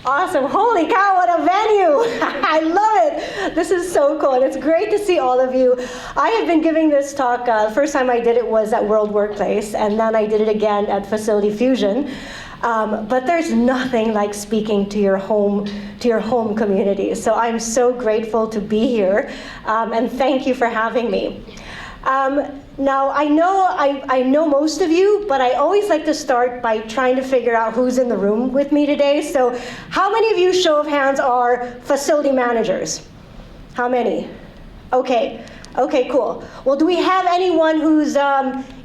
Awesome. Holy cow, what a venue. I love it. This is so cool, and it's great to see all of you. I have been giving this talk, the first time I did it was at World Workplace, and then I did it again at Facility Fusion. But there's nothing like speaking to your home community. So I'm so grateful to be here, and thank you for having me. Now, I know most of you, but I always like to start by trying to figure out who's in the room with me today. So how many of you, show of hands, are facility managers? How many? Okay, cool. Well, do we have anyone who's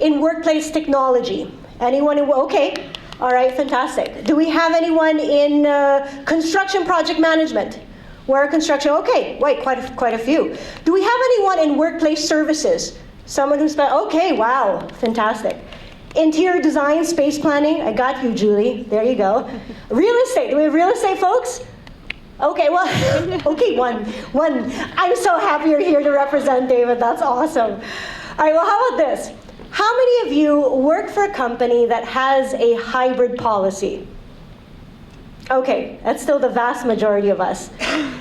in workplace technology? Anyone who, okay, all right, fantastic. Do we have anyone in construction project management? Where construction, okay, wait, quite a few. Do we have anyone in workplace services? Someone who's, okay, wow, fantastic. Interior design, space planning, I got you, Julie, there you go. Real estate, do we have real estate folks? Okay, well, okay, one. I'm so happy you're here to represent, David, that's awesome. All right, well, how about this? How many of you work for a company that has a hybrid policy? Okay, that's still the vast majority of us.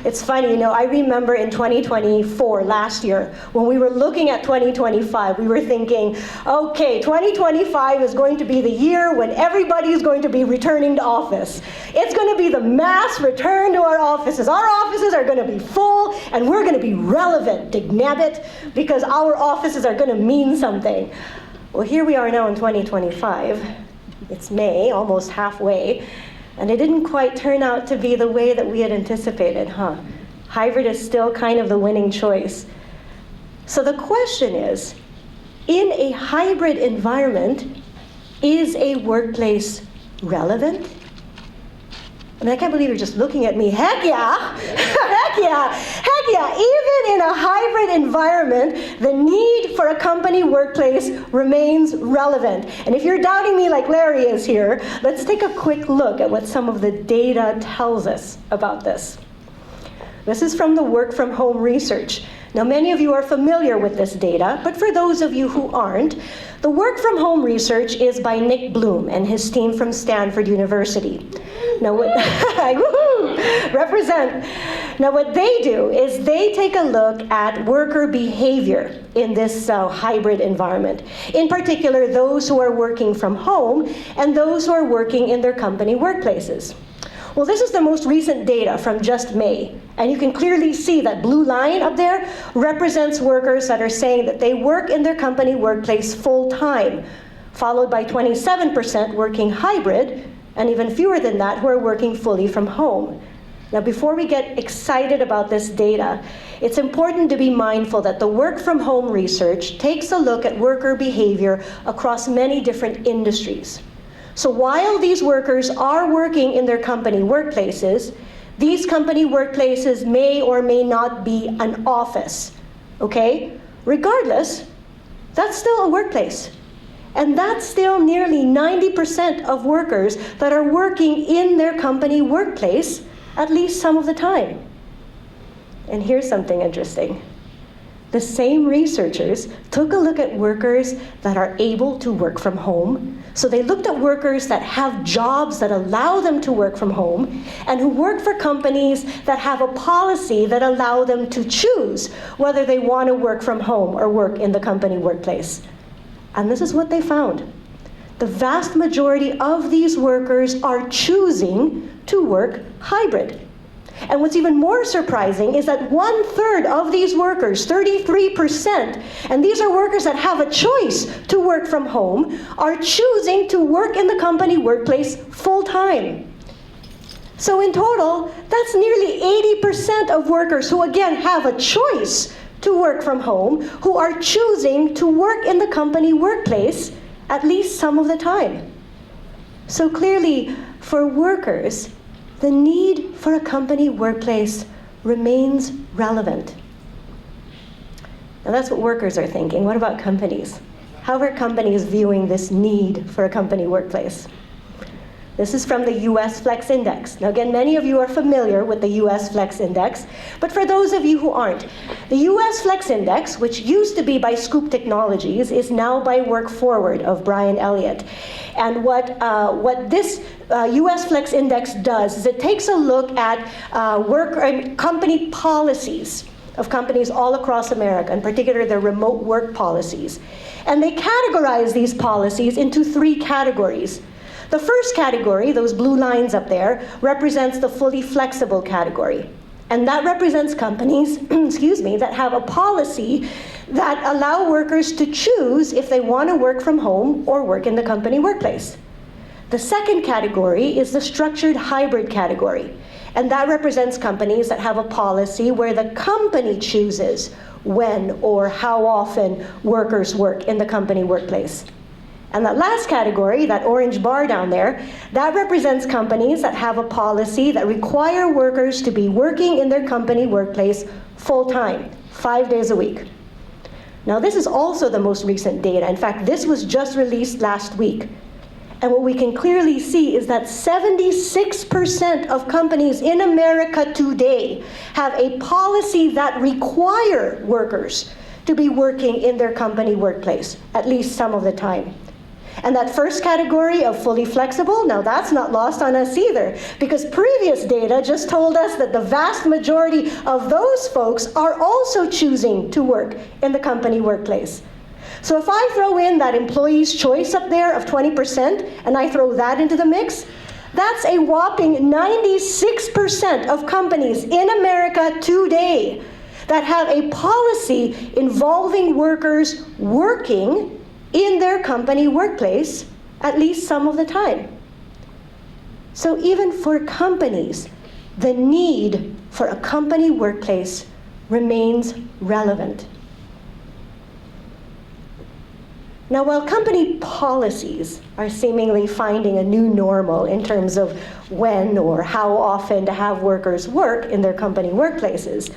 It's funny, I remember in 2024, last year, when we were looking at 2025, we were thinking, okay, 2025 is going to be the year when everybody is going to be returning to office. It's going to be the mass return to our offices. Our offices are going to be full, and we're going to be relevant, dignabbit, because our offices are going to mean something. Well, here we are now in 2025. It's May, almost halfway. And it didn't quite turn out to be the way that we had anticipated, huh? Hybrid is still kind of the winning choice. So the question is, in a hybrid environment, is a workplace relevant? I mean, I can't believe you're just looking at me. Heck yeah! Heck yeah! Even in a hybrid environment, the need for a company workplace remains relevant. And if you're doubting me like Larry is here, let's take a quick look at what some of the data tells us about this. This is from the work from home research. Now, many of you are familiar with this data, but for those of you who aren't, the work from home research is by Nick Bloom and his team from Stanford University. Now, represent. Now, what they do is they take a look at worker behavior in this hybrid environment. In particular, those who are working from home and those who are working in their company workplaces. Well, this is the most recent data from just May, and you can clearly see that blue line up there represents workers that are saying that they work in their company workplace full-time, followed by 27% working hybrid, and even fewer than that who are working fully from home. Now, before we get excited about this data, it's important to be mindful that the work from home research takes a look at worker behavior across many different industries. So while these workers are working in their company workplaces, these company workplaces may or may not be an office, okay? Regardless, that's still a workplace. And that's still nearly 90% of workers that are working in their company workplace at least some of the time. And here's something interesting. The same researchers took a look at workers that are able to work from home. So they looked at workers that have jobs that allow them to work from home and who work for companies that have a policy that allow them to choose whether they want to work from home or work in the company workplace. And this is what they found. The vast majority of these workers are choosing to work hybrid. And what's even more surprising is that 1/3 of these workers, 33%, and these are workers that have a choice to work from home, are choosing to work in the company workplace full-time. So in total, that's nearly 80% of workers who again have a choice to work from home, who are choosing to work in the company workplace at least some of the time. So clearly, for workers, the need for a company workplace remains relevant. Now that's what workers are thinking. What about companies? How are companies viewing this need for a company workplace? This is from the US Flex Index. Now again, many of you are familiar with the US Flex Index, but for those of you who aren't, the US Flex Index, which used to be by Scoop Technologies, is now by Work Forward of Brian Elliott. And what this US Flex Index does is it takes a look at company policies of companies all across America, in particular their remote work policies. And they categorize these policies into 3 categories. The first category, those blue lines up there, represents the fully flexible category. And that represents companies, that have a policy that allow workers to choose if they want to work from home or work in the company workplace. The second category is the structured hybrid category. And that represents companies that have a policy where the company chooses when or how often workers work in the company workplace. And that last category, that orange bar down there, that represents companies that have a policy that require workers to be working in their company workplace full-time, 5 days a week. Now, this is also the most recent data. In fact, this was just released last week. And what we can clearly see is that 76% of companies in America today have a policy that require workers to be working in their company workplace, at least some of the time. And that first category of fully flexible, now that's not lost on us either, because previous data just told us that the vast majority of those folks are also choosing to work in the company workplace. So if I throw in that employee's choice up there of 20%, and I throw that into the mix, that's a whopping 96% of companies in America today that have a policy involving workers working in their company workplace at least some of the time. So even for companies, the need for a company workplace remains relevant. Now, while company policies are seemingly finding a new normal in terms of when or how often to have workers work in their company workplaces,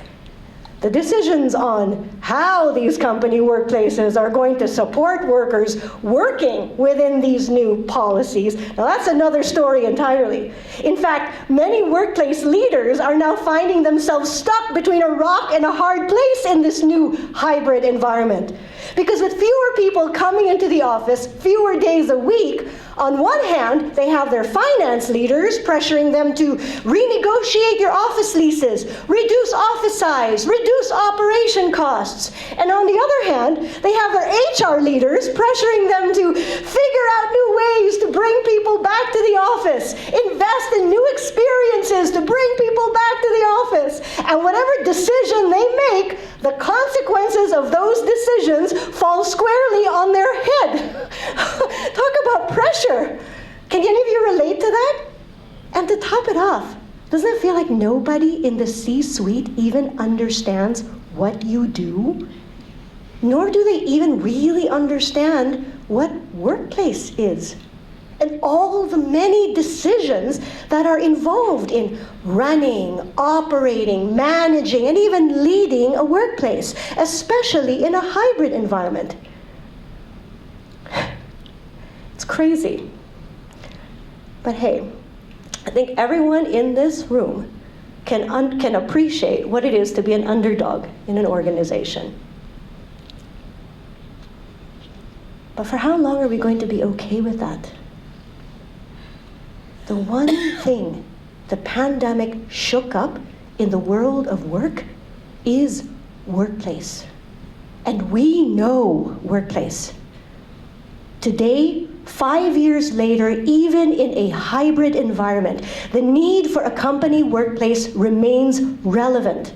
the decisions on how these company workplaces are going to support workers working within these new policies, now that's another story entirely. In fact, many workplace leaders are now finding themselves stuck between a rock and a hard place in this new hybrid environment. Because with fewer people coming into the office, fewer days a week, on one hand, they have their finance leaders pressuring them to renegotiate your office leases, reduce office size, reduce operation costs. And on the other hand, they have their HR leaders pressuring them to figure out new ways to bring people back to the office, invest in new experiences to bring people back to the office. And whatever decision they make, the consequences of those decisions fall squarely on their head. Talk about pressure. Can any of you relate to that? And to top it off, doesn't it feel like nobody in the C-suite even understands what you do? Nor do they even really understand what workplace is, and all the many decisions that are involved in running, operating, managing, and even leading a workplace, especially in a hybrid environment. It's crazy. But hey, I think everyone in this room can appreciate what it is to be an underdog in an organization. But for how long are we going to be okay with that? The one thing the pandemic shook up in the world of work is workplace. And we know workplace. Today, 5 years later, even in a hybrid environment, the need for a company workplace remains relevant.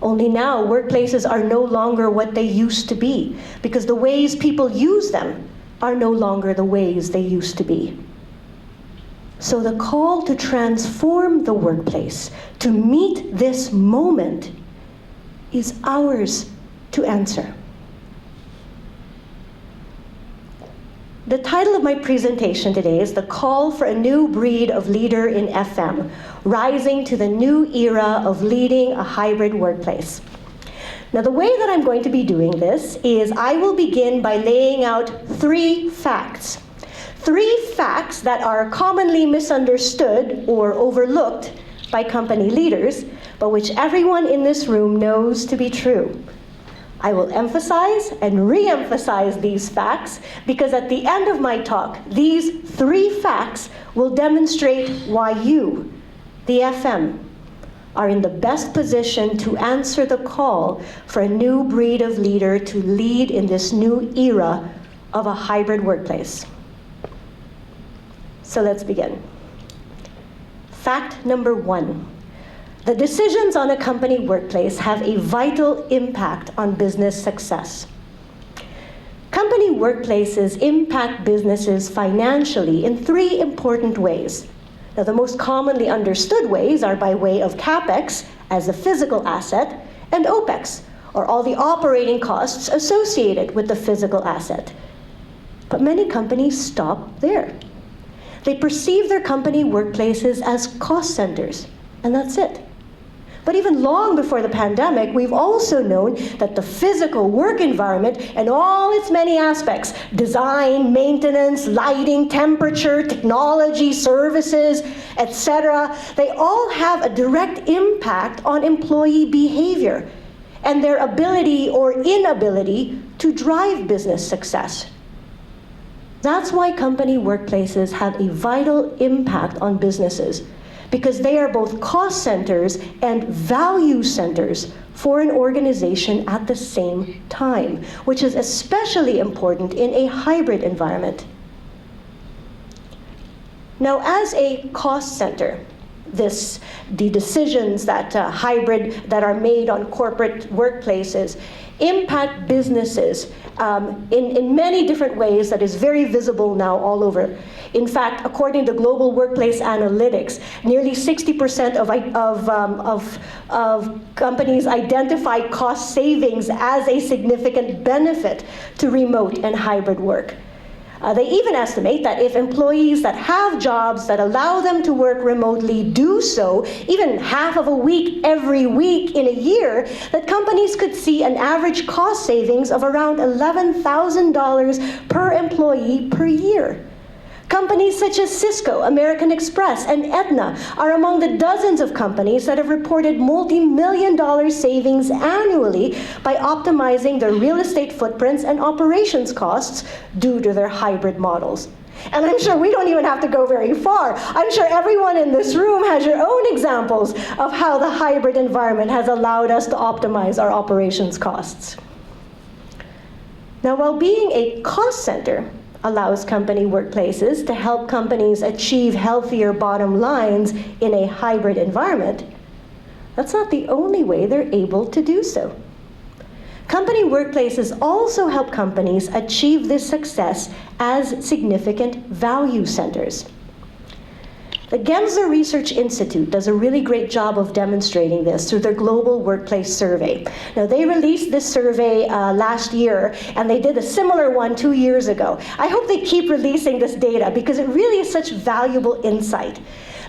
Only now, workplaces are no longer what they used to be, because the ways people use them are no longer the ways they used to be. So the call to transform the workplace, to meet this moment, is ours to answer. The title of my presentation today is The Call for a New Breed of Leader in FM, Rising to the New Era of Leading a Hybrid Workplace. Now, the way that I'm going to be doing this is I will begin by laying out 3 facts. 3 facts that are commonly misunderstood or overlooked by company leaders, but which everyone in this room knows to be true. I will emphasize and re-emphasize these facts because at the end of my talk, these 3 facts will demonstrate why you, the FM, are in the best position to answer the call for a new breed of leader to lead in this new era of a hybrid workplace. So let's begin. Fact number 1. The decisions on a company workplace have a vital impact on business success. Company workplaces impact businesses financially in 3 important ways. Now, the most commonly understood ways are by way of CapEx, as a physical asset, and OpEx, or all the operating costs associated with the physical asset. But many companies stop there. They perceive their company workplaces as cost centers, and that's it. But even long before the pandemic, we've also known that the physical work environment and all its many aspects, design, maintenance, lighting, temperature, technology, services, etc., they all have a direct impact on employee behavior and their ability or inability to drive business success. That's why company workplaces have a vital impact on businesses, because they are both cost centers and value centers for an organization at the same time, which is especially important in a hybrid environment. Now, as a cost center, the decisions that that are made on corporate workplaces impact businesses in many different ways that is very visible now all over. In fact, according to Global Workplace Analytics, nearly 60% of companies identify cost savings as a significant benefit to remote and hybrid work. They even estimate that if employees that have jobs that allow them to work remotely do so, even half of a week every week in a year, that companies could see an average cost savings of around $11,000 per employee per year. Companies such as Cisco, American Express, and Aetna are among the dozens of companies that have reported multi-million-dollar savings annually by optimizing their real estate footprints and operations costs due to their hybrid models. And I'm sure we don't even have to go very far. I'm sure everyone in this room has your own examples of how the hybrid environment has allowed us to optimize our operations costs. Now, while being a cost center allows company workplaces to help companies achieve healthier bottom lines in a hybrid environment, that's not the only way they're able to do so. Company workplaces also help companies achieve this success as significant value centers. The Gensler Research Institute does a really great job of demonstrating this through their Global Workplace Survey. Now, they released this survey last year, and they did a similar one 2 years ago. I hope they keep releasing this data because it really is such valuable insight.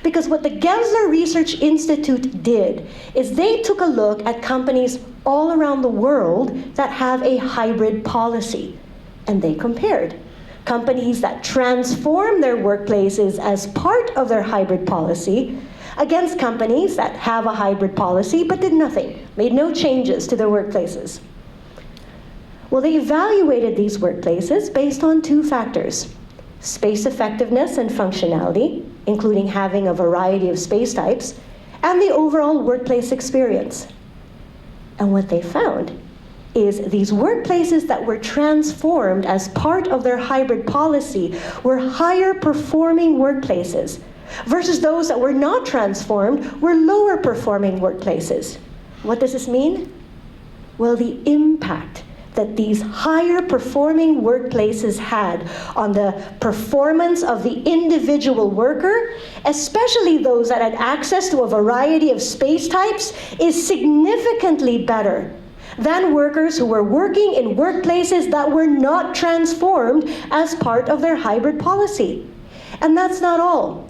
Because what the Gensler Research Institute did is they took a look at companies all around the world that have a hybrid policy, and they compared companies that transform their workplaces as part of their hybrid policy against companies that have a hybrid policy but did nothing, made no changes to their workplaces. Well, they evaluated these workplaces based on 2 factors: space effectiveness and functionality, including having a variety of space types, and the overall workplace experience. And what they found is these workplaces that were transformed as part of their hybrid policy were higher performing workplaces, versus those that were not transformed were lower performing workplaces. What does this mean? Well, the impact that these higher performing workplaces had on the performance of the individual worker, especially those that had access to a variety of space types, is significantly better than workers who were working in workplaces that were not transformed as part of their hybrid policy. And that's not all.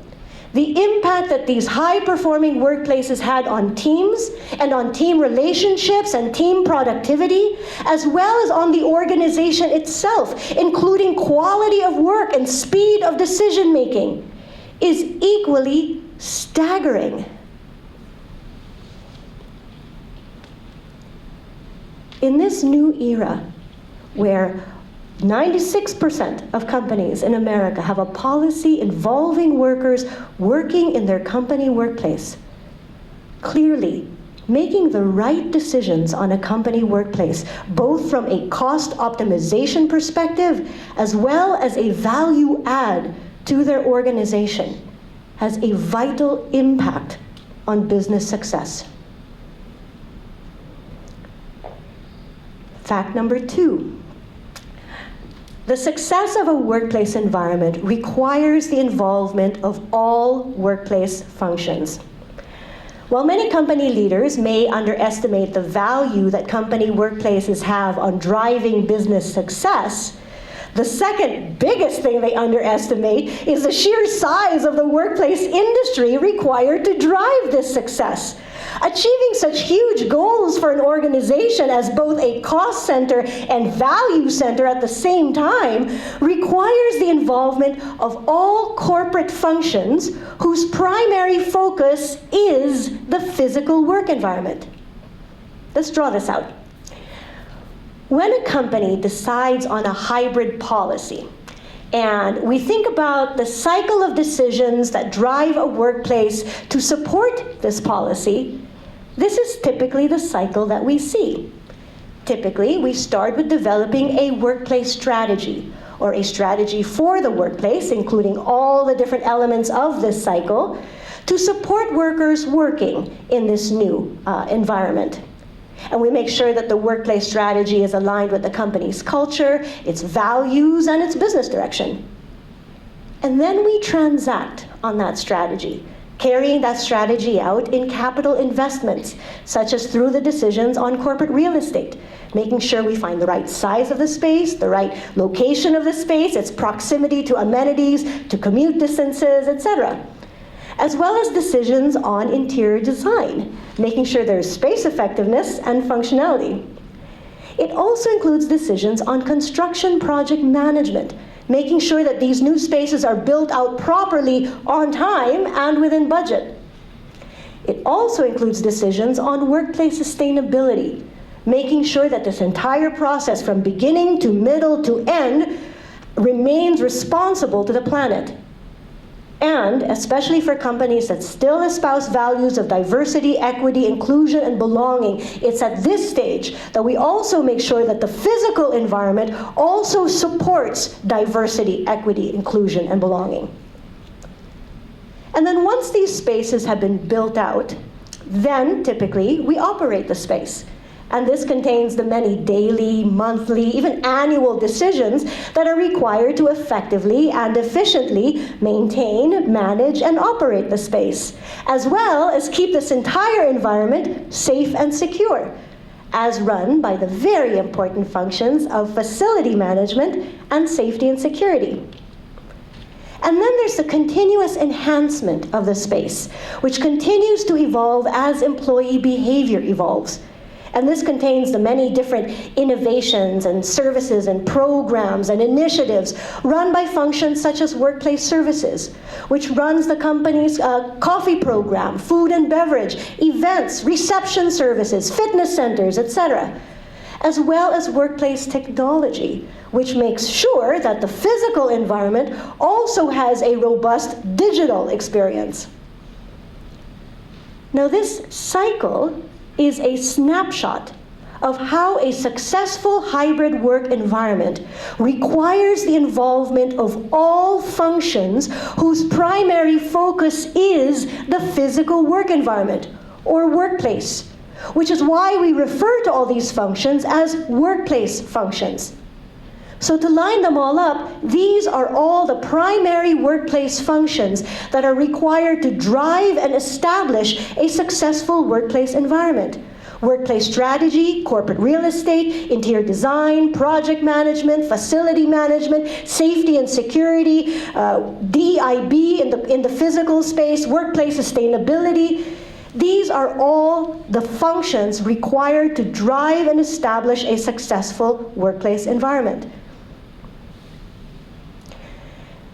the impact that these high-performing workplaces had on teams and on team relationships and team productivity, as well as on the organization itself, including quality of work and speed of decision-making, is equally staggering. In this new era, where 96% of companies in America have a policy involving workers working in their company workplace, clearly, making the right decisions on a company workplace, both from a cost optimization perspective as well as a value add to their organization, has a vital impact on business success. Fact number 2. The success of a workplace environment requires the involvement of all workplace functions. While many company leaders may underestimate the value that company workplaces have on driving business success, the second biggest thing they underestimate is the sheer size of the workplace industry required to drive this success. Achieving such huge goals for an organization as both a cost center and value center at the same time requires the involvement of all corporate functions whose primary focus is the physical work environment. Let's draw this out. When a company decides on a hybrid policy, and we think about the cycle of decisions that drive a workplace to support this policy, this is typically the cycle that we see. Typically, we start with developing a workplace strategy, or a strategy for the workplace, including all the different elements of this cycle, to support workers working in this new environment. And we make sure that the workplace strategy is aligned with the company's culture, its values, and its business direction. And then we transact on that strategy, carrying that strategy out in capital investments, such as through the decisions on corporate real estate, making sure we find the right size of the space, the right location of the space, its proximity to amenities, to commute distances, etc. As well as decisions on interior design, making sure there's space effectiveness and functionality. It also includes decisions on construction project management, making sure that these new spaces are built out properly on time and within budget. It also includes decisions on workplace sustainability, making sure that this entire process from beginning to middle to end remains responsible to the planet. And, especially for companies that still espouse values of diversity, equity, inclusion, and belonging, it's at this stage that we also make sure that the physical environment also supports diversity, equity, inclusion, and belonging. And then once these spaces have been built out, then typically we operate the space. And this contains the many daily, monthly, even annual decisions that are required to effectively and efficiently maintain, manage, and operate the space, as well as keep this entire environment safe and secure, as run by the very important functions of facility management and safety and security. And then there's the continuous enhancement of the space, which continues to evolve as employee behavior evolves. And this contains the many different innovations and services and programs and initiatives run by functions such as workplace services, which runs the company's coffee program, food and beverage, events, reception services, fitness centers, etc., as well as workplace technology, which makes sure that the physical environment also has a robust digital experience. Now, this cycle is a snapshot of how a successful hybrid work environment requires the involvement of all functions whose primary focus is the physical work environment, or workplace, which is why we refer to all these functions as workplace functions. So to line them all up, these are all the primary workplace functions that are required to drive and establish a successful workplace environment, workplace strategy, corporate real estate, interior design, project management, facility management, safety and security, DIB in the physical space, workplace sustainability. These are all the functions required to drive and establish a successful workplace environment.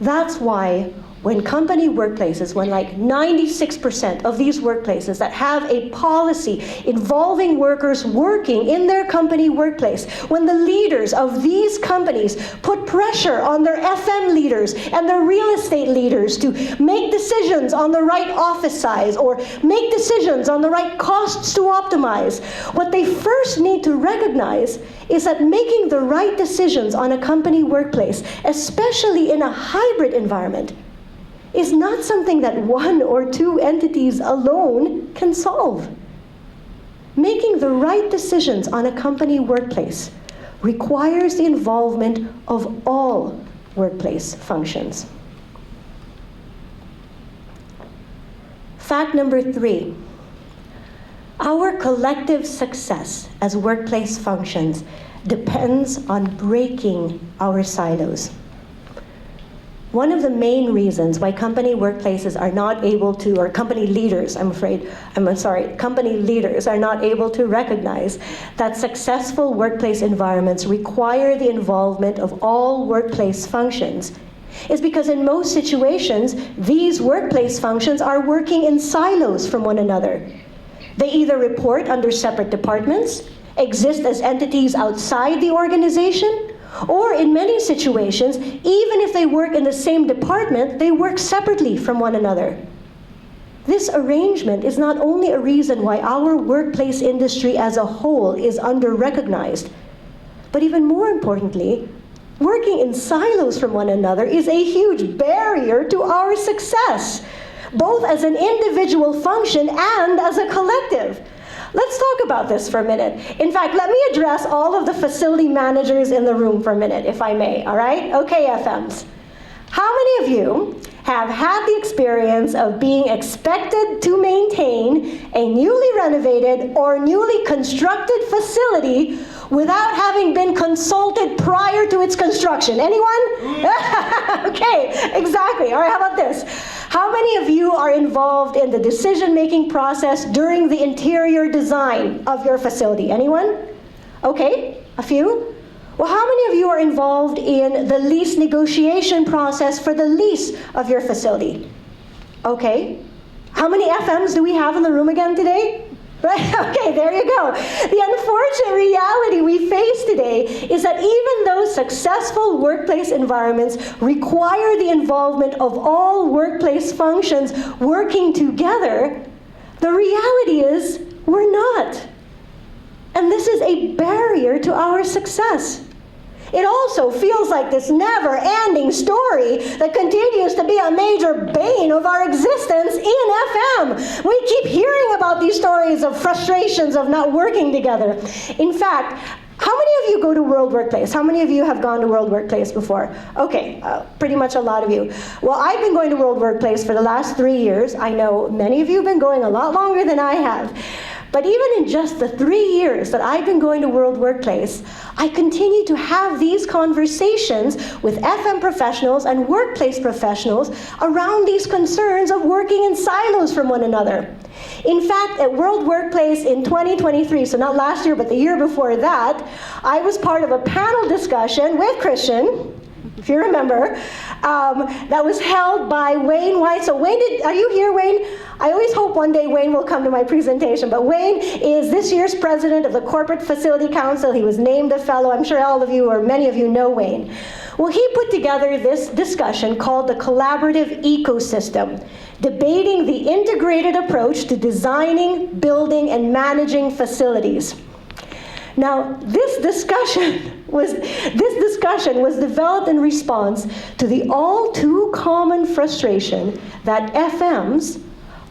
That's why when company workplaces, when like 96% of these workplaces that have a policy involving workers working in their company workplace, when the leaders of these companies put pressure on their FM leaders and their real estate leaders to make decisions on the right office size or make decisions on the right costs to optimize, what they first need to recognize is that making the right decisions on a company workplace, especially in a hybrid environment, is not something that one or two entities alone can solve. Making the right decisions on a company workplace requires the involvement of all workplace functions. Fact number 3. Our collective success as workplace functions depends on breaking our silos. One of the main reasons why company workplaces are not able to, or company leaders, company leaders are not able to recognize that successful workplace environments require the involvement of all workplace functions is because in most situations, these workplace functions are working in silos from one another. They either report under separate departments, exist as entities outside the organization, or in many situations, even if they work in the same department, they work separately from one another. This arrangement is not only a reason why our workplace industry as a whole is under-recognized, but even more importantly, working in silos from one another is a huge barrier to our success, both as an individual function and as a collective. Let's talk about this for a minute. In fact, let me address all of the facility managers in the room for a minute, if I may, all right? Okay, FMs. How many of you have had the experience of being expected to maintain a newly renovated or newly constructed facility without having been consulted prior to its construction? Anyone? Okay, exactly. All right, how about this? How many of you are involved in the decision-making process during the interior design of your facility? Anyone? Okay, a few. Well, how many of you are involved in the lease negotiation process for the lease of your facility? Okay. How many FMs do we have in the room again today? Right? Okay, there you go. The unfortunate reality we face today is that even though successful workplace environments require the involvement of all workplace functions working together, the reality is we're not. And this is a barrier to our success. It also feels like this never-ending story that continues to be a major bane of our existence in FM. We keep hearing about these stories of frustrations of not working together. In fact, how many of you go to World Workplace? How many of you have gone to World Workplace before? Okay, pretty much a lot of you. Well, I've been going to World Workplace for the last 3 years. I know many of you have been going a lot longer than I have. But even in just the 3 years that I've been going to World Workplace, I continue to have these conversations with FM professionals and workplace professionals around these concerns of working in silos from one another. In fact, at World Workplace in 2023, so not last year, but the year before that, I was part of a panel discussion with Christian, if you remember, that was held by Wayne White. So Wayne, are you here, Wayne? I always hope one day Wayne will come to my presentation, but Wayne is this year's president of the Corporate Facility Council. He was named a fellow. I'm sure all of you or many of you know Wayne. Well, he put together this discussion called the Collaborative Ecosystem, debating the integrated approach to designing, building, and managing facilities. Now, this discussion was developed in response to the all too common frustration that FMs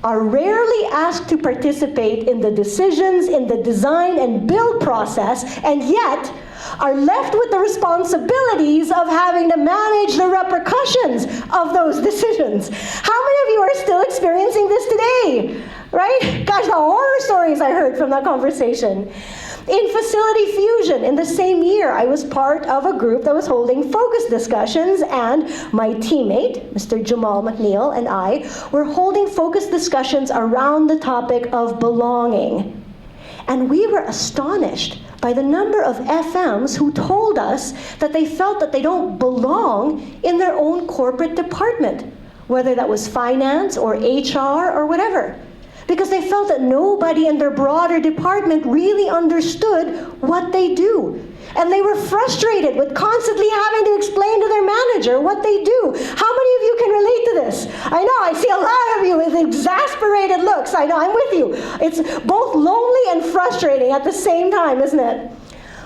are rarely asked to participate in the decisions in the design and build process, and yet are left with the responsibilities of having to manage the repercussions of those decisions. How many of you are still experiencing this today? right? Gosh, the horror stories I heard from that conversation. In Facility Fusion, in the same year, I was part of a group that was holding focus discussions, and my teammate, Mr. Jamal McNeil, and I were holding focus discussions around the topic of belonging. And we were astonished by the number of FMs who told us that they felt that they don't belong in their own corporate department, whether that was finance or HR or whatever, because they felt that nobody in their broader department really understood what they do. And they were frustrated with constantly having to explain to their manager what they do. How many of you can relate to this? I know, I see a lot of you with exasperated looks. I know, I'm with you. It's both lonely and frustrating at the same time, isn't it?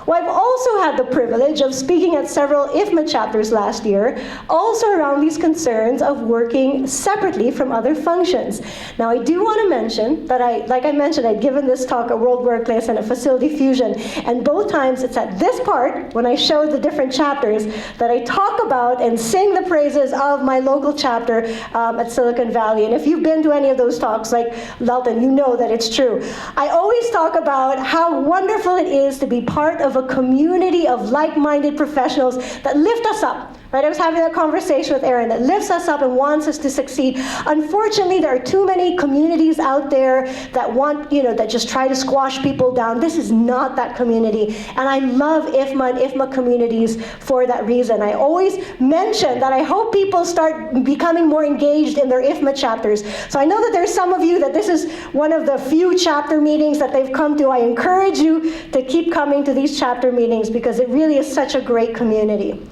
Well, I've also had the privilege of speaking at several IFMA chapters last year, also around these concerns of working separately from other functions. Now, I do want to mention that like I mentioned, I'd given this talk at World Workplace and at Facility Fusion, and both times it's at this part, when I show the different chapters, that I talk about and sing the praises of my local chapter at Silicon Valley. And if you've been to any of those talks, like Lalton, you know that it's true. I always talk about how wonderful it is to be part of a community of like-minded professionals that lift us up. Right? I was having a conversation with Aaron that lifts us up and wants us to succeed. Unfortunately, there are too many communities out there that want, that just try to squash people down. This is not that community. And I love IFMA and IFMA communities for that reason. I always mention that I hope people start becoming more engaged in their IFMA chapters. So I know that there's some of you that this is one of the few chapter meetings that they've come to. I encourage you to keep coming to these chapter meetings because it really is such a great community.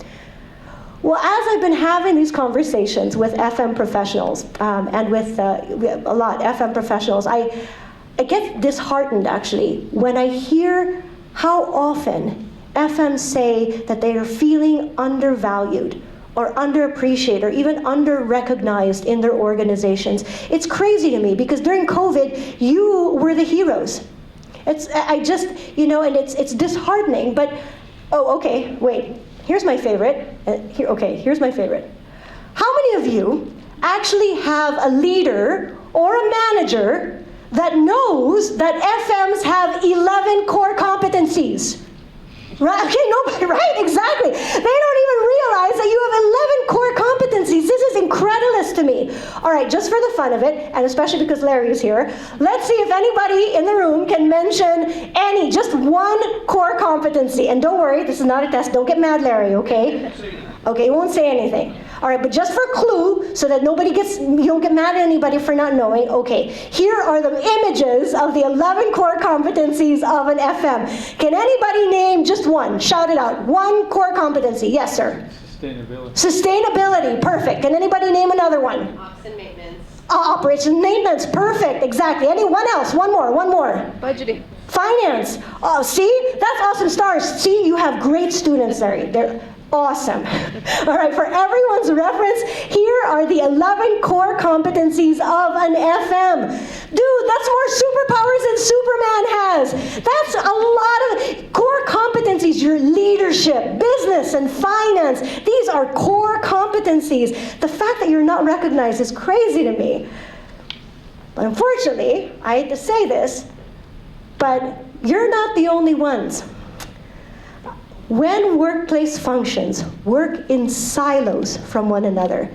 Well, as I've been having these conversations with FM professionals, and with a lot of FM professionals, I get disheartened, actually, when I hear how often FMs say that they are feeling undervalued or underappreciated or even under-recognized in their organizations. It's crazy to me because during COVID, you were the heroes. And it's disheartening, but, wait. Here's my favorite. Here's my favorite. How many of you actually have a leader or a manager that knows that FMs have 11 core competencies? Right? Okay, nobody, right? Exactly. They don't even realize that you have 11 core competencies. This is incredulous to me. All right, just for the fun of it, and especially because Larry is here, let's see if anybody in the room can mention just one core competency. And don't worry, this is not a test. Don't get mad, Larry, okay? Okay, he won't say anything. All right, but just for a clue, so that you don't get mad at anybody for not knowing, okay, here are the images of the 11 core competencies of an FM. Can anybody name just one? Shout it out. One core competency. Yes, sir. Sustainability. Sustainability, perfect. Can anybody name another one? Ops and maintenance. Operations and maintenance, perfect, exactly. Anyone else? One more. Budgeting. Finance. Oh, see? That's awesome stars. See, you have great students there. They're awesome. All right, for everyone's reference, here are the 11 core competencies of an FM. Dude, that's more superpowers than Superman has. That's a lot of core competencies. Your leadership, business, and finance. These are core competencies. The fact that you're not recognized is crazy to me. But unfortunately, I hate to say this, but you're not the only ones. When workplace functions work in silos from one another,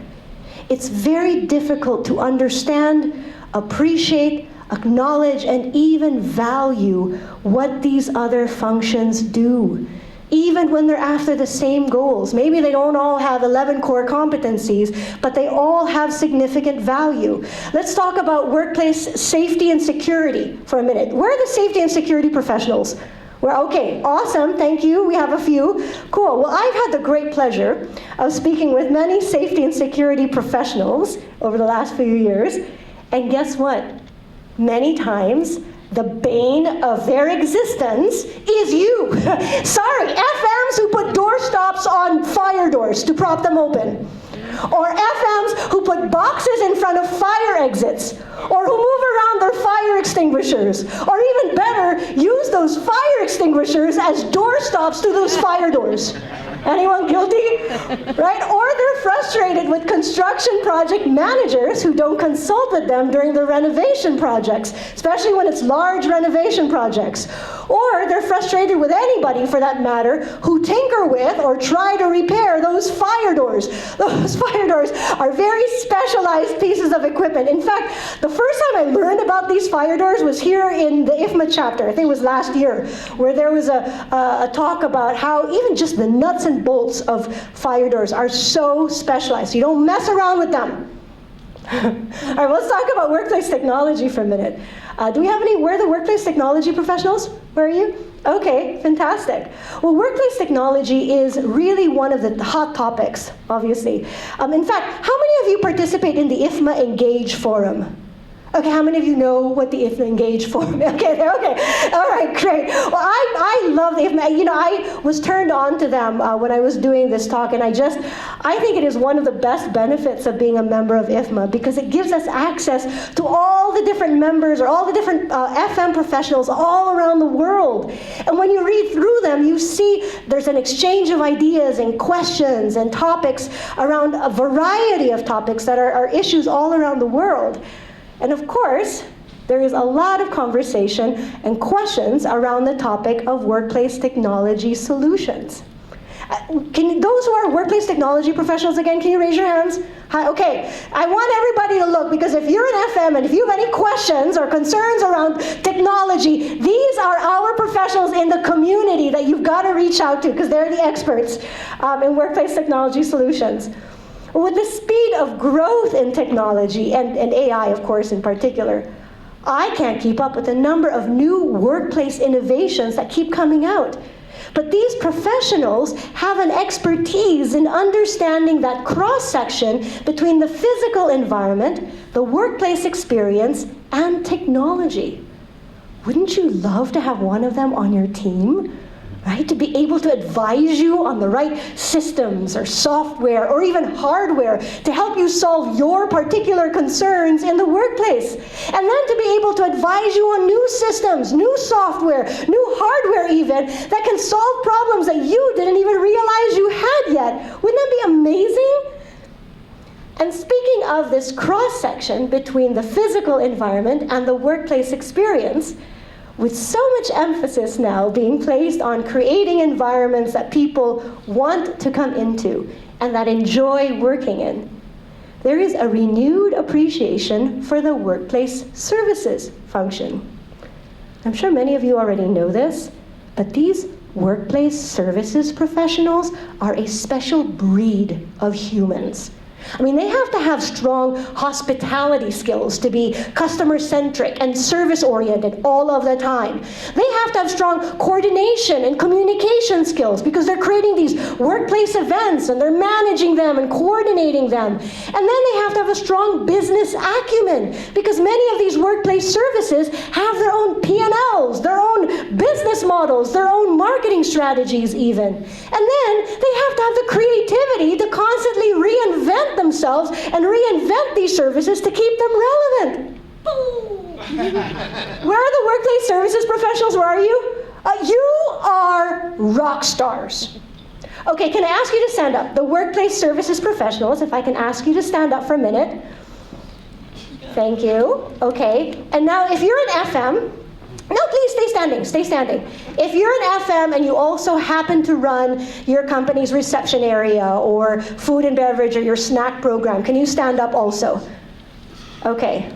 it's very difficult to understand, appreciate, acknowledge, and even value what these other functions do, even when they're after the same goals. Maybe they don't all have 11 core competencies, but they all have significant value. Let's talk about workplace safety and security for a minute. Where are the safety and security professionals? Okay, awesome, thank you. We have a few. Cool. Well, I've had the great pleasure of speaking with many safety and security professionals over the last few years. And guess what? Many times, the bane of their existence is you. Sorry, FMs who put door stops on fire doors to prop them open. Or FMs who put boxes in front of fire exits, or who move around their fire extinguishers, or even better, use those fire extinguishers as door stops to those fire doors. Anyone guilty? Right? Or they're frustrated with construction project managers who don't consult with them during the renovation projects, especially when it's large renovation projects. Or they're frustrated with anybody, for that matter, who tinker with or try to repair those fire doors. Those fire doors are very specialized pieces of equipment. In fact, the first time I learned about these fire doors was here in the IFMA chapter. I think it was last year, where there was a talk about how even just the nuts and bolts of fire doors are so specialized. You don't mess around with them. All right, well, let's talk about workplace technology for a minute. Do we have any, where are the workplace technology professionals? Where are you? Okay, fantastic. Well, workplace technology is really one of the hot topics, obviously. In fact, how many of you participate in the IFMA Engage Forum? Okay, how many of you know what the IFMA Engage Forum is? Okay, all right, great. Well, I love the IFMA. You know, I was turned on to them when I was doing this talk, and I think it is one of the best benefits of being a member of IFMA, because it gives us access to all the different members or all the different FM professionals all around the world. And when you read through them, you see there's an exchange of ideas and questions and topics around a variety of topics that are issues all around the world. And of course, there is a lot of conversation and questions around the topic of workplace technology solutions. Those who are workplace technology professionals, again, can you raise your hands? Hi, okay, I want everybody to look, because if you're an FM and if you have any questions or concerns around technology, these are our professionals in the community that you've got to reach out to, because they're the experts in workplace technology solutions. With the speed of growth in technology, and AI, of course, in particular, I can't keep up with the number of new workplace innovations that keep coming out. But these professionals have an expertise in understanding that cross-section between the physical environment, the workplace experience, and technology. Wouldn't you love to have one of them on your team? Right? To be able to advise you on the right systems or software or even hardware to help you solve your particular concerns in the workplace. And then to be able to advise you on new systems, new software, new hardware even, that can solve problems that you didn't even realize you had yet. Wouldn't that be amazing? And speaking of this cross-section between the physical environment and the workplace experience, with so much emphasis now being placed on creating environments that people want to come into and that enjoy working in, there is a renewed appreciation for the workplace services function. I'm sure many of you already know this, but these workplace services professionals are a special breed of humans. I mean, they have to have strong hospitality skills to be customer-centric and service-oriented all of the time. They have to have strong coordination and communication skills, because they're creating these workplace events and they're managing them and coordinating them. And then they have to have a strong business acumen, because many of these workplace services have their own P&Ls, their own business models, their own marketing strategies even. And then they have to have the creativity to constantly reinvent themselves and reinvent these services to keep them relevant. Where are the workplace services professionals? Where are you? You are rock stars. Okay, can I ask you to stand up? The workplace services professionals, if I can ask you to stand up for a minute. Thank you. Okay, and now if you're an FM, no, please stay standing, stay standing. If you're an FM and you also happen to run your company's reception area or food and beverage or your snack program, can you stand up also? Okay,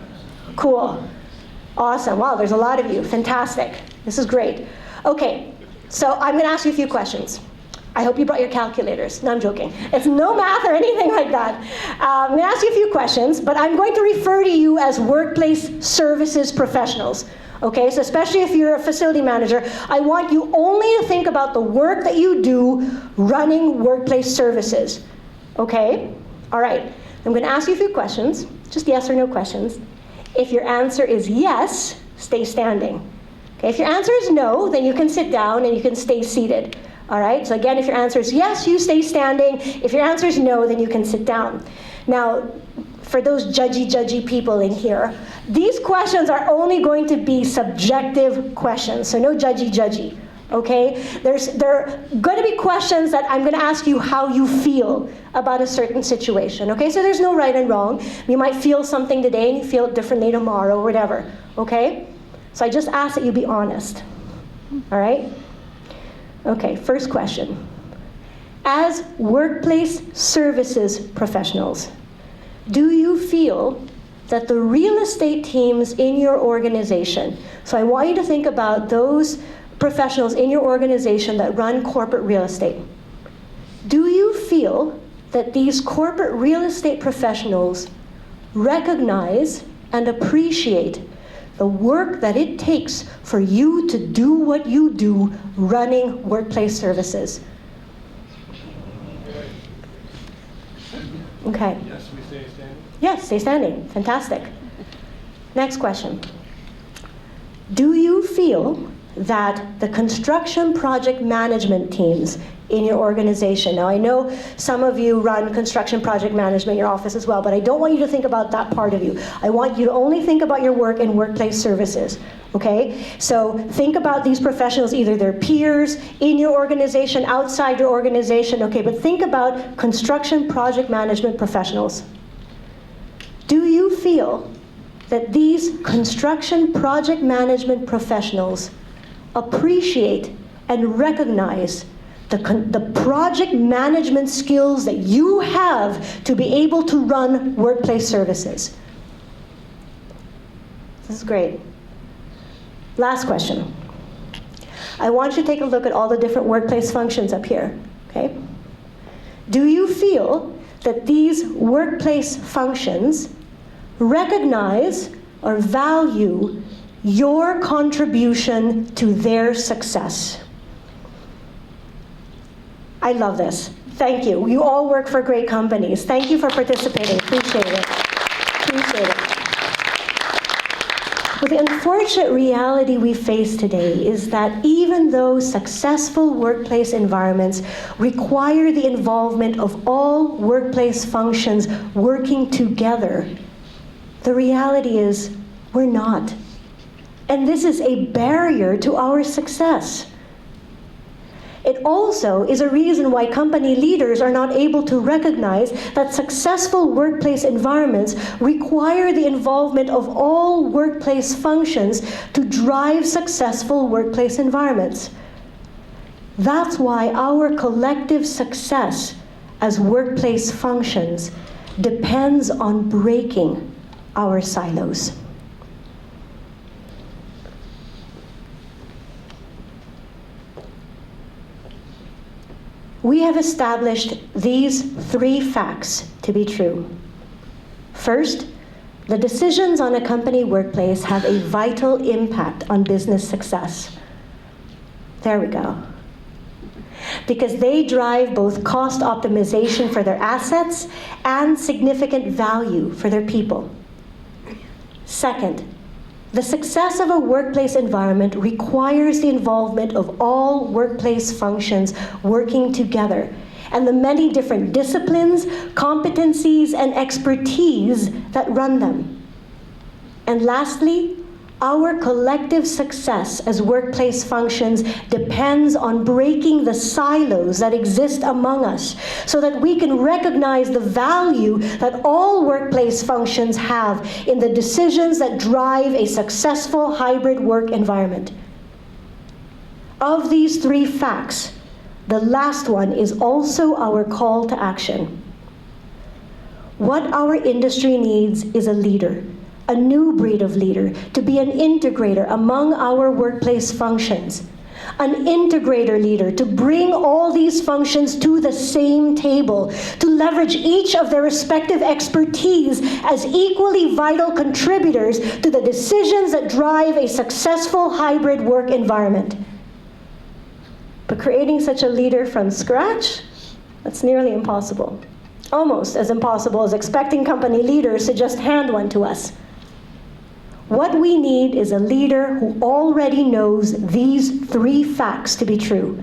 cool, awesome. Wow, there's a lot of you, fantastic. This is great. Okay, so I'm gonna ask you a few questions. I hope you brought your calculators. No, I'm joking. It's no math or anything like that. I'm gonna ask you a few questions, but I'm going to refer to you as workplace services professionals. Okay, so especially if you're a facility manager, I want you only to think about the work that you do running workplace services. Okay? All right. I'm going to ask you a few questions, just yes or no questions. If your answer is yes, stay standing. Okay, if your answer is no, then you can sit down and you can stay seated. All right? So again, if your answer is yes, you stay standing. If your answer is no, then you can sit down. Now, for those judgy people in here, these questions are only going to be subjective questions, so no judgy. Okay? There are going to be questions that I'm going to ask you how you feel about a certain situation. Okay? So there's no right and wrong. You might feel something today and you feel it differently tomorrow or whatever. Okay? So I just ask that you be honest. All right? Okay, first question. As workplace services professionals, do you feel that the real estate teams in your organization, so I want you to think about those professionals in your organization that run corporate real estate. Do you feel that these corporate real estate professionals recognize and appreciate the work that it takes for you to do what you do running workplace services? Okay. Yes, we stay standing. Yes, stay standing. Fantastic. Next question. Do you feel that the construction project management teams in your organization, now I know some of you run construction project management in your office as well, but I don't want you to think about that part of you. I want you to only think about your work in workplace services, okay? So think about these professionals, either their peers, in your organization, outside your organization, okay, but think about construction project management professionals. Do you feel that these construction project management professionals appreciate and recognize the project management skills that you have to be able to run workplace services? This is great. Last question. I want you to take a look at all the different workplace functions up here, okay? Do you feel that these workplace functions recognize or value your contribution to their success? I love this. Thank you. You all work for great companies. Thank you for participating. Appreciate it. Appreciate it. But the unfortunate reality we face today is that even though successful workplace environments require the involvement of all workplace functions working together, the reality is we're not. And this is a barrier to our success. It also is a reason why company leaders are not able to recognize that successful workplace environments require the involvement of all workplace functions to drive successful workplace environments. That's why our collective success as workplace functions depends on breaking our silos. We have established these 3 facts to be true. First, the decisions on a company workplace have a vital impact on business success. There we go. Because they drive both cost optimization for their assets and significant value for their people. Second, the success of a workplace environment requires the involvement of all workplace functions working together and the many different disciplines, competencies, and expertise that run them. And lastly, our collective success as workplace functions depends on breaking the silos that exist among us so that we can recognize the value that all workplace functions have in the decisions that drive a successful hybrid work environment. Of these 3 facts, the last one is also our call to action. What our industry needs is a leader, a new breed of leader, to be an integrator among our workplace functions. An integrator leader to bring all these functions to the same table, to leverage each of their respective expertise as equally vital contributors to the decisions that drive a successful hybrid work environment. But creating such a leader from scratch, that's nearly impossible. Almost as impossible as expecting company leaders to just hand one to us. What we need is a leader who already knows these 3 facts to be true.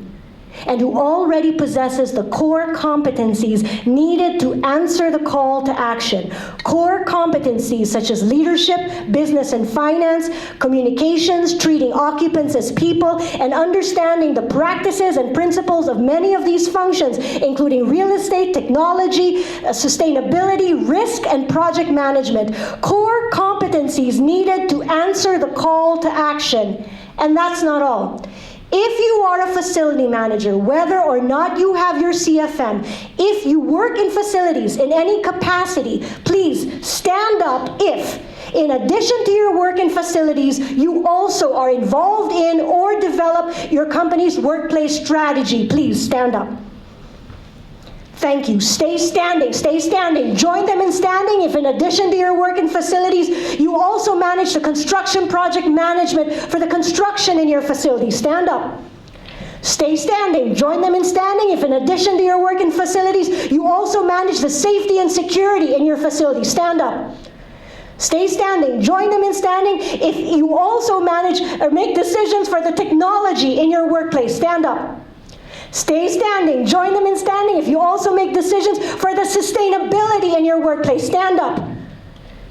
and who already possesses the core competencies needed to answer the call to action. Core competencies such as leadership, business and finance, communications, treating occupants as people, and understanding the practices and principles of many of these functions, including real estate, technology, sustainability, risk, and project management. Core competencies needed to answer the call to action. And that's not all. If you are a facility manager, whether or not you have your CFM, if you work in facilities in any capacity, please stand up if, in addition to your work in facilities, you also are involved in or develop your company's workplace strategy. Please stand up. Thank you. Stay standing, stay standing. Join them in standing if in addition to your work in facilities, you also manage the construction project management for the construction in your facility. Stand up. Stay standing. Join them in standing if in addition to your work in facilities, you also manage the safety and security in your facility. Stand up. Stay standing. Join them in standing if you also manage or make decisions for the technology in your workplace. Stand up. Stay standing. Join them in standing if you also make decisions for the sustainability in your workplace. Stand up.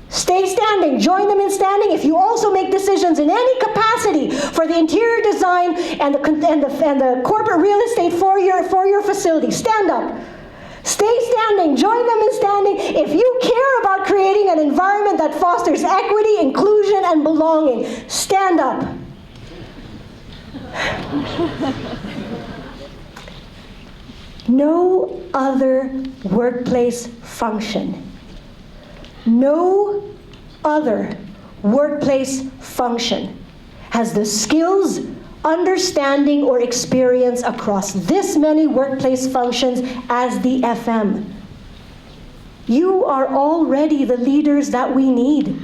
Stay standing. Join them in standing if you also make decisions in any capacity for the interior design and the corporate real estate for your facility. Stand up. Stay standing. Join them in standing if you care about creating an environment that fosters equity, inclusion, and belonging. Stand up. No other workplace function, no other workplace function has the skills, understanding, or experience across this many workplace functions as the FM. You are already the leaders that we need.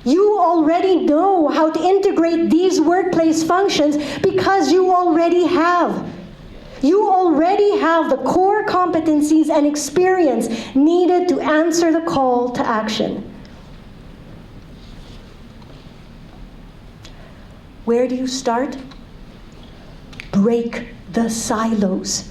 You already know how to integrate these workplace functions because you already have. You already have the core competencies and experience needed to answer the call to action. Where do you start? Break the silos.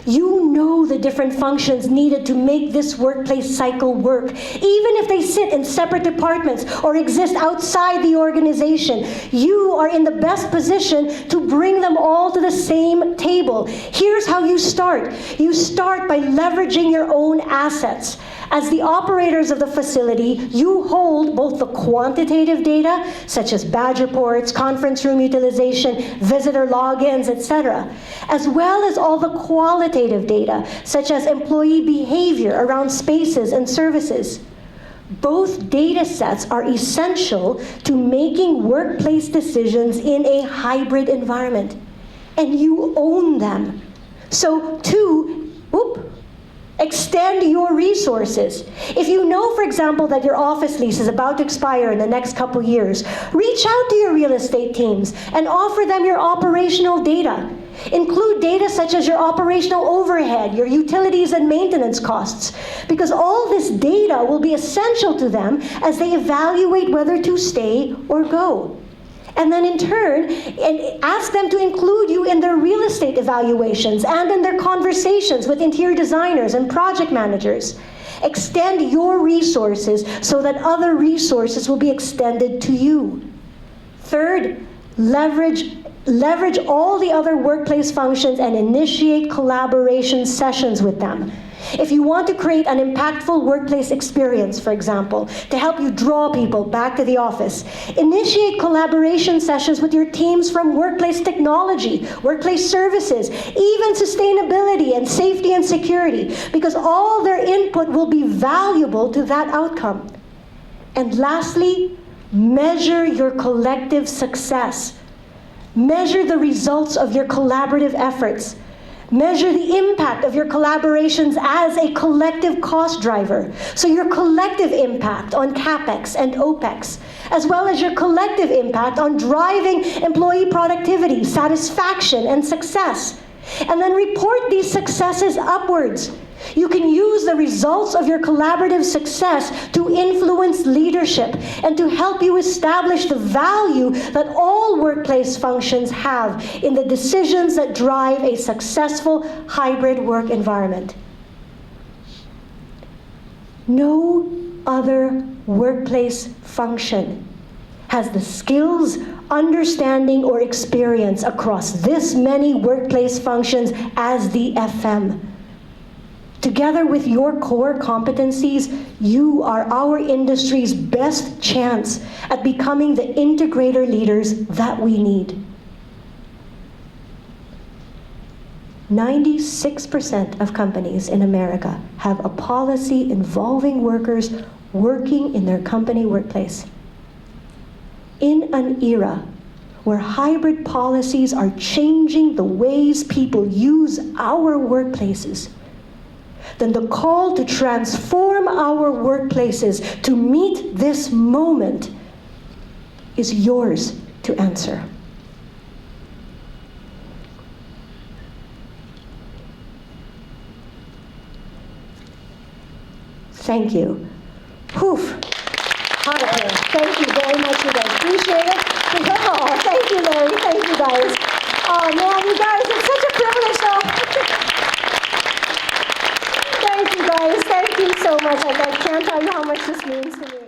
You know the different functions needed to make this workplace cycle work, even if they sit in separate departments or exist outside the organization. You are in the best position to bring them all to the same table. Here's how you start. You start by leveraging your own assets. As the operators of the facility, you hold both the quantitative data, such as badge reports, conference room utilization, visitor logins, etc., as well as all the qualitative data, such as employee behavior around spaces and services. Both data sets are essential to making workplace decisions in a hybrid environment, and you own them. So extend your resources. If you know, for example, that your office lease is about to expire in the next couple years, reach out to your real estate teams and offer them your operational data. Include data such as your operational overhead, your utilities and maintenance costs, because all this data will be essential to them as they evaluate whether to stay or go. And then in turn, ask them to include you in their real estate evaluations and in their conversations with interior designers and project managers. Extend your resources so that other resources will be extended to you. Third, leverage all the other workplace functions and initiate collaboration sessions with them. If you want to create an impactful workplace experience, for example, to help you draw people back to the office, initiate collaboration sessions with your teams from workplace technology, workplace services, even sustainability and safety and security, because all their input will be valuable to that outcome. And lastly, measure your collective success. Measure the results of your collaborative efforts. Measure the impact of your collaborations as a collective cost driver. So your collective impact on CapEx and OpEx, as well as your collective impact on driving employee productivity, satisfaction, and success. And then report these successes upwards. You can use the results of your collaborative success to influence leadership and to help you establish the value that all workplace functions have in the decisions that drive a successful hybrid work environment. No other workplace function has the skills, understanding, or experience across this many workplace functions as the FM. Together with your core competencies, you are our industry's best chance at becoming the integrator leaders that we need. 96% of companies in America have a policy involving workers working in their company workplace. In an era where hybrid policies are changing the ways people use our workplaces, then the call to transform our workplaces to meet this moment is yours to answer. Thank you. Poof. Hot up here. Thank you very much, you guys. Appreciate it. Oh, thank you, Larry. Thank you, guys. Oh, man, you guys, it's such a privilege, though. Thank you, guys. Thank you so much. I can't tell you how much this means to me.